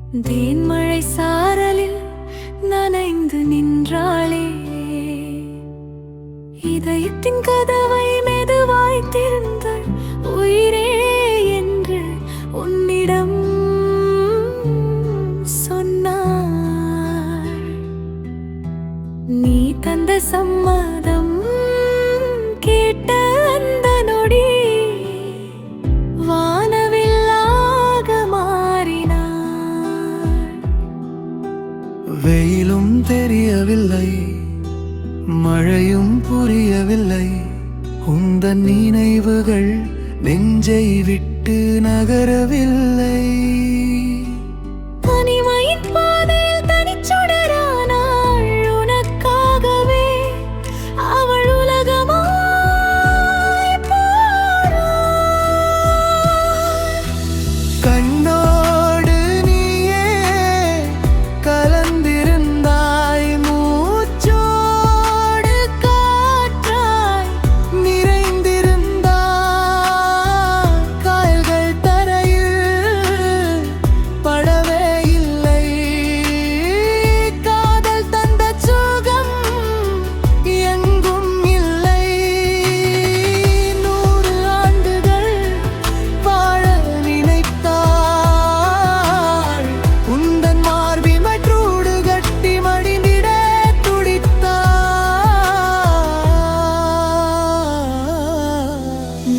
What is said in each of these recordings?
தேன்மழை சாரலில் நனைந்து நின்றாளே, இதயத்தின் கதவை மெதுவாய் திறந்தாள். உயிரே என்று உன்னிடம் சொன்னாள். நீ தந்த சம்மதம் கேட்ட அந்த நொடி வானவில்லாக மாறினாள். வெயிலும் தெரியவில்லை, மழையும் புரியவில்லை, உந்தன் நினைவுகள் நெஞ்சை விட்டு நகரவில்லை. தனிமையின் பாதையில் தனிச்சுடரானாள். உனக்காகவே அவள் உலகமாய் போனாள். கண்ணோடு நீயே கலந்திருந்தாய், மூச்சோடு காற்றாய் நிறைந்திருந்தாய். கால்கள் தரையில் படவே இல்லை, காதல் தந்த சுகம் எங்கும் இல்லை. 100 ஆண்டுகள் வாழ நினைத்தாள், உந்தன் மார்பில் மற்றூடு கட்டி மடிந்திட துடித்தாள்.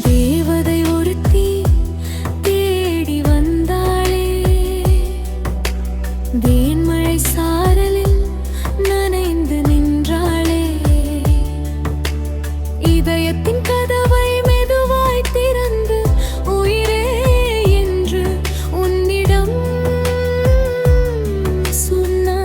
தேவதை ஒருத்தி தேடி வந்தாளே, தேன்மழை சாரலில் நனைந்து நின்றாளே. இதயத்தின் கதவை மெதுவாய் திறந்து உயிரே என்று உன்னிடம் சொன்னாள்.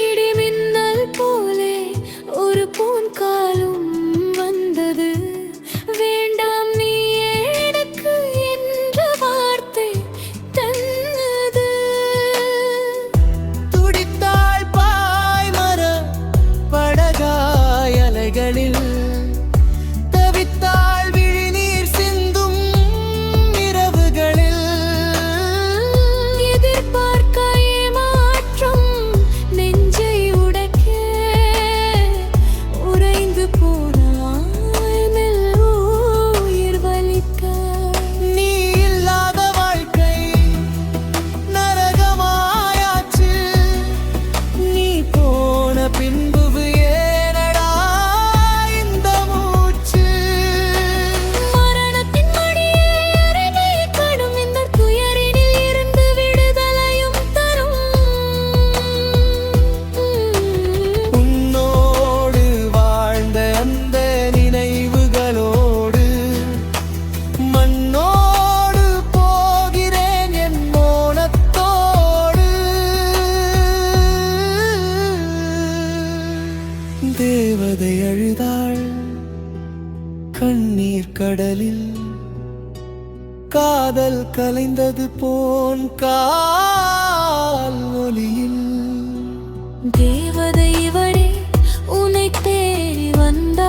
இடிமின்னல் போலே ஒரு பூங்காலும் வந்தது. வேண்டாம் நீயே எனக்கு என்ற வார்த்தை தந்தது. துடித்தாள் பாய்மர படகாய் அலைகளில், தவித்தாள் விழிநீர் சிந்தும் இரவுகளில். எதிர்பார்க்க ஏமாற்றம் நெஞ்சை உடைக்க உறைந்து போனாய் மெல்ல உயிர் வலிக்க. நீ இல்லாத வாழ்க்கை நரகமாயாச்சு, நீ போன பின்பு ஏனடா இந்த மூச்சு. மரணத்தின் மடியை அருகே கடும் இந்த துயரினில் இருந்து விடுதலையும் தரும். உன்னோடு வாழ்ந்த அந்த நினைவுகளோடு மண்ணோடு போகிறேன் என் மோனத்தோடு. தேவதை அழுதாள் கண்ணீர் கடலில், காதல் கலைந்தது போன் கால் ஒலியில். தேவதை இவளே உன்னை தேடி வந்தாள்.